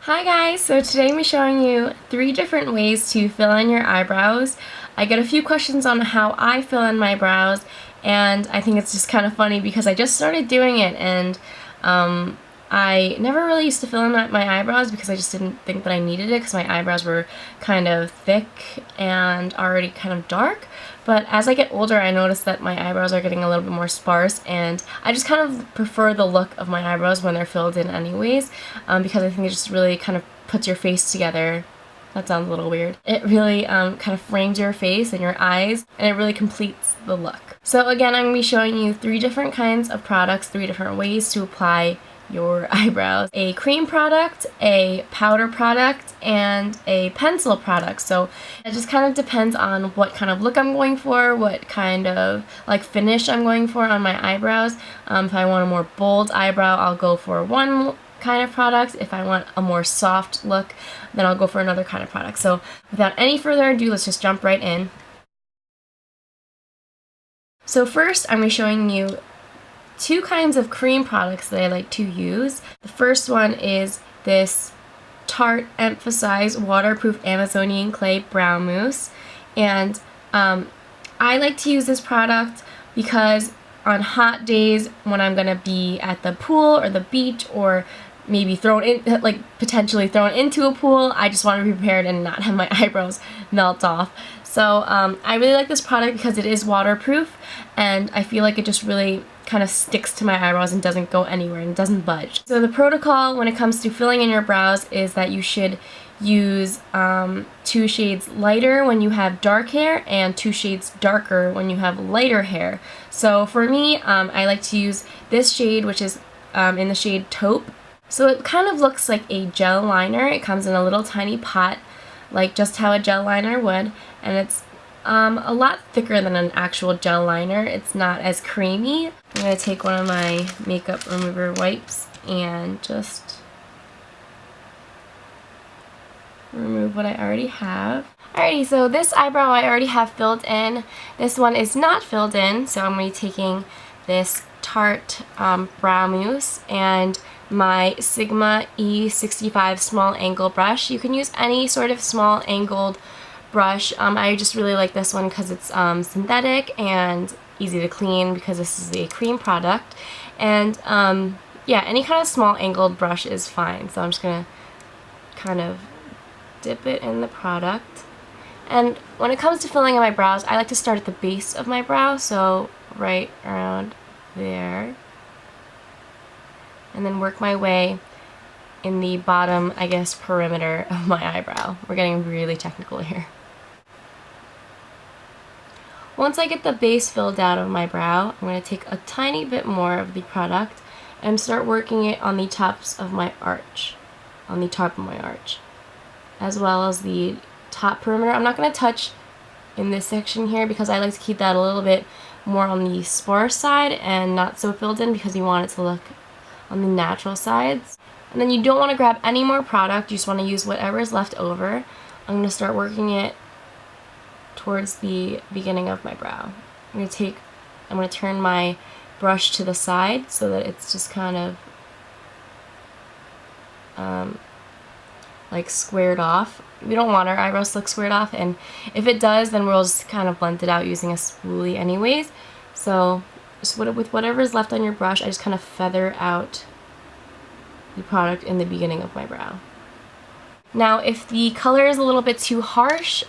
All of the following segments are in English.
Hi guys, so today I'm showing you 3 different ways to fill in your eyebrows. I get a few questions on how I fill in my brows, and I think it's just kind of funny because I just started doing it, and I never really used to fill in my eyebrows because I just didn't think that I needed it because my eyebrows were kind of thick and already kind of dark. But as I get older, I noticed that my eyebrows are getting a little bit more sparse, and I just kind of prefer the look of my eyebrows when they're filled in anyways, because I think it just really kind of puts your face together. That sounds a little weird. It really kind of frames your face and your eyes, and it really completes the look. So again, I'm going to be showing you 3 different kinds of products, 3 different ways to apply your eyebrows. A cream product, a powder product, and a pencil product. So it just kind of depends on what kind of look I'm going for, what kind of like finish I'm going for on my eyebrows. If I want a more bold eyebrow, I'll go for one kind of product. If I want a more soft look, then I'll go for another kind of product. So without any further ado, let's just jump right in. So first, I'm going to be showing you 2 kinds of cream products that I like to use. The first one is this Tarte Emphasize Waterproof Amazonian Clay Brow Mousse, and I like to use this product because on hot days when I'm gonna be at the pool or the beach or maybe potentially thrown into a pool, I just want to be prepared and not have my eyebrows melt off. So I really like this product because it is waterproof, and I feel like it just really kind of sticks to my eyebrows and doesn't go anywhere and doesn't budge. So the protocol when it comes to filling in your brows is that you should use 2 shades lighter when you have dark hair and 2 shades darker when you have lighter hair. So for me, I like to use this shade, which is in the shade Taupe. So it kind of looks like a gel liner. It comes in a little tiny pot, like just how a gel liner would, and it's a lot thicker than an actual gel liner. It's not as creamy. I'm going to take one of my makeup remover wipes and just remove what I already have. Alrighty, so this eyebrow I already have filled in. This one is not filled in, so I'm going to be taking this Tarte Brow Mousse and my Sigma E65 small angle brush. You can use any sort of small angled brush. I just really like this one because it's synthetic and easy to clean because this is a cream product. And yeah, any kind of small angled brush is fine. So I'm just going to kind of dip it in the product. And when it comes to filling in my brows, I like to start at the base of my brow, so right around there, and then work my way in the bottom, I guess, perimeter of my eyebrow. We're getting really technical here. Once I get the base filled out of my brow, I'm going to take a tiny bit more of the product and start working it on the tops of my arch, on the top of my arch, as well as the top perimeter. I'm not going to touch in this section here because I like to keep that a little bit more on the sparse side and not so filled in because you want it to look on the natural sides. And then you don't want to grab any more product, you just want to use whatever is left over. I'm going to start working it towards the beginning of my brow. I'm going to turn my brush to the side so that it's just kind of like squared off. We don't want our eyebrows to look squared off, and if it does, then we'll just kind of blend it out using a spoolie anyways. So just with whatever is left on your brush, I just kind of feather out the product in the beginning of my brow. Now, if the color is a little bit too harsh,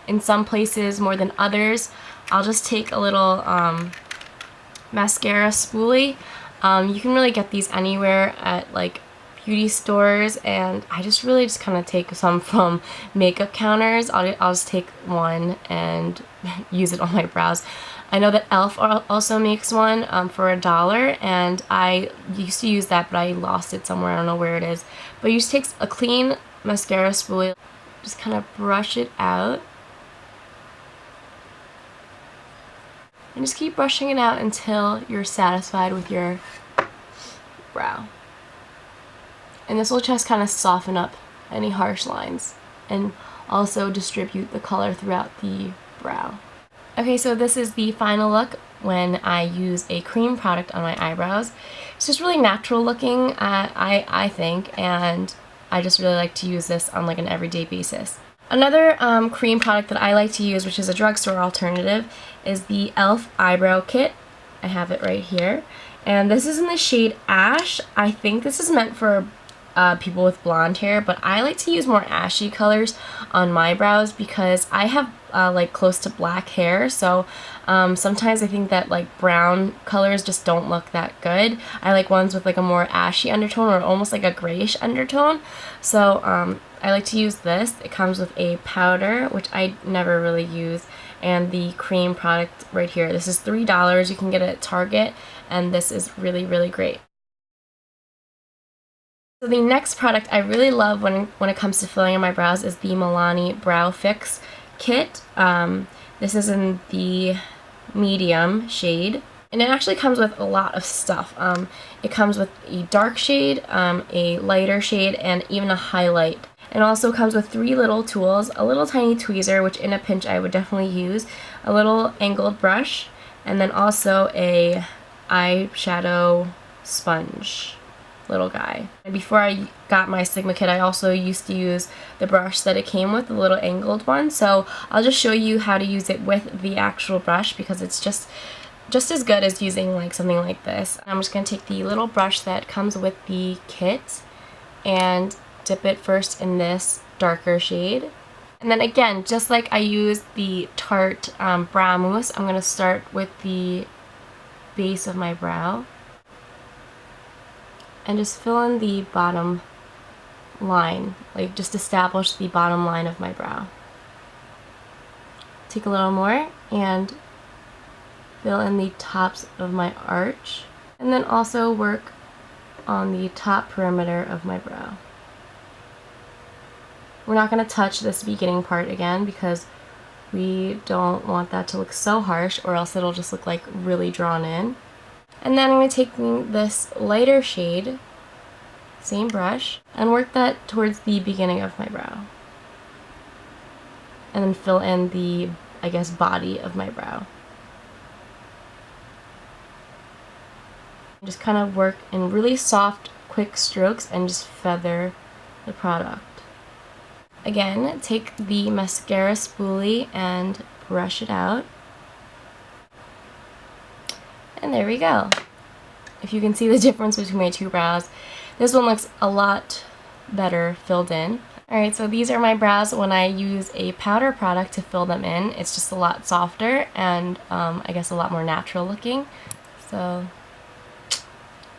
in some places more than others, I'll just take a little mascara spoolie. You can really get these anywhere at like beauty stores, and I just really kind of take some from makeup counters. I'll just take one and use it on my brows. I know that e.l.f. also makes one for $1, and I used to use that, but I lost it somewhere. I don't know where it is. But you just take a clean mascara spoolie, just kind of brush it out, and just keep brushing it out until you're satisfied with your brow. And this will just kind of soften up any harsh lines and also distribute the color throughout the brow. Okay, so this is the final look when I use a cream product on my eyebrows. It's just really natural looking, I think, and I just really like to use this on like an everyday basis. Another cream product that I like to use, which is a drugstore alternative, is the e.l.f. Eyebrow Kit. I have it right here. And this is in the shade Ash. I think this is meant for people with blonde hair, but I like to use more ashy colors on my brows because I have like close to black hair, so sometimes I think that like brown colors just don't look that good. I like ones with like a more ashy undertone or almost like a grayish undertone. So I like to use this. It comes with a powder, which I never really use, and the cream product right here. This is $3. You can get it at Target, and this is really, really great. So the next product I really love when it comes to filling in my brows is the Milani Brow Fix Kit. This is in the medium shade, and it actually comes with a lot of stuff. It comes with a dark shade, a lighter shade, and even a highlight. It also comes with 3 little tools, a little tiny tweezer, which in a pinch I would definitely use, a little angled brush, and then also a eyeshadow sponge little guy. And before I got my Sigma kit, I also used to use the brush that it came with, the little angled one. So I'll just show you how to use it with the actual brush because it's just as good as using like something like this. I'm just going to take the little brush that comes with the kit and dip it first in this darker shade. And then again, just like I used the Tarte brow mousse, I'm going to start with the base of my brow and just fill in the bottom line, like just establish the bottom line of my brow. Take a little more and fill in the tops of my arch, and then also work on the top perimeter of my brow. We're not going to touch this beginning part again because we don't want that to look so harsh, or else it'll just look like really drawn in. And then I'm going to take this lighter shade, same brush, and work that towards the beginning of my brow. And then fill in the, I guess, body of my brow. Just kind of work in really soft, quick strokes and just feather the product. Again, take the mascara spoolie and brush it out. And there we go. If you can see the difference between my 2 brows, this one looks a lot better filled in. Alright, so these are my brows when I use a powder product to fill them in. It's just a lot softer and I guess a lot more natural looking. So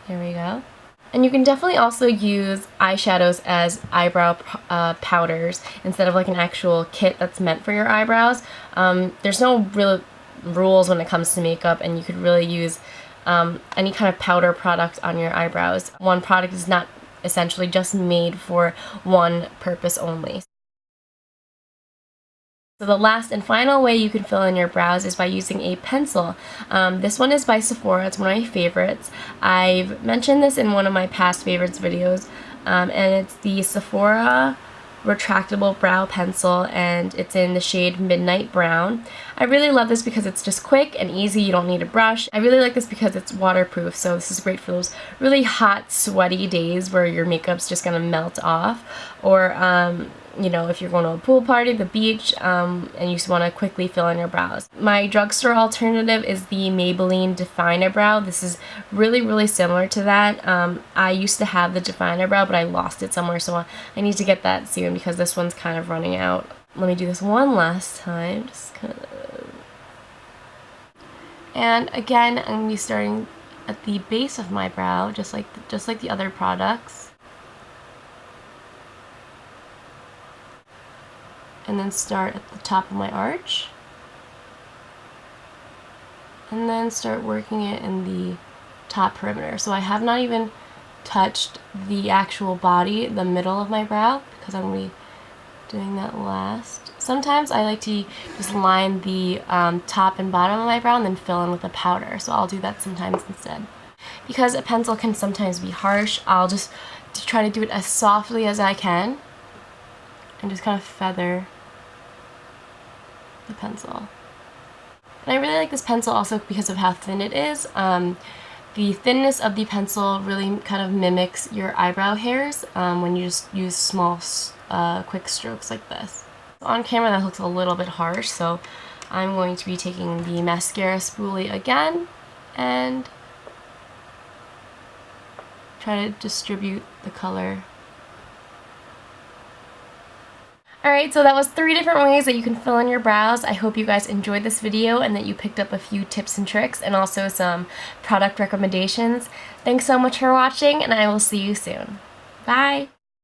there we go. And you can definitely also use eyeshadows as eyebrow powders instead of like an actual kit that's meant for your eyebrows. There's no real rules when it comes to makeup, and you could really use any kind of powder product on your eyebrows. One product is not essentially just made for one purpose only. So the last and final way you can fill in your brows is by using a pencil. This one is by Sephora. It's one of my favorites. I've mentioned this in one of my past favorites videos, and it's the Sephora Retractable Brow Pencil, and it's in the shade Midnight Brown. I really love this because it's just quick and easy. You don't need a brush. I really like this because it's waterproof, so this is great for those really hot, sweaty days where your makeup's just gonna melt off, or you know, if you're going to a pool party, the beach, and you just want to quickly fill in your brows. My drugstore alternative is the Maybelline Define Eyebrow. This is really, really similar to that. I used to have the Define Eyebrow, but I lost it somewhere, so I need to get that soon because this one's kind of running out. Let me do this one last time. Just kind of... And again, I'm going to be starting at the base of my brow, just like the other products. And then start at the top of my arch, and then start working it in the top perimeter. So I have not even touched the actual body, the middle of my brow, because I'm going to be doing that last. Sometimes I like to just line the top and bottom of my brow and then fill in with a powder, so I'll do that sometimes instead. Because a pencil can sometimes be harsh, I'll just try to do it as softly as I can and just kind of feather the pencil. And I really like this pencil also because of how thin it is. the thinness of the pencil really kind of mimics your eyebrow hairs when you just use small, quick strokes like this. On camera that looks a little bit harsh, so I'm going to be taking the mascara spoolie again and try to distribute the color. Alright, so that was 3 different ways that you can fill in your brows. I hope you guys enjoyed this video and that you picked up a few tips and tricks and also some product recommendations. Thanks so much for watching, and I will see you soon. Bye!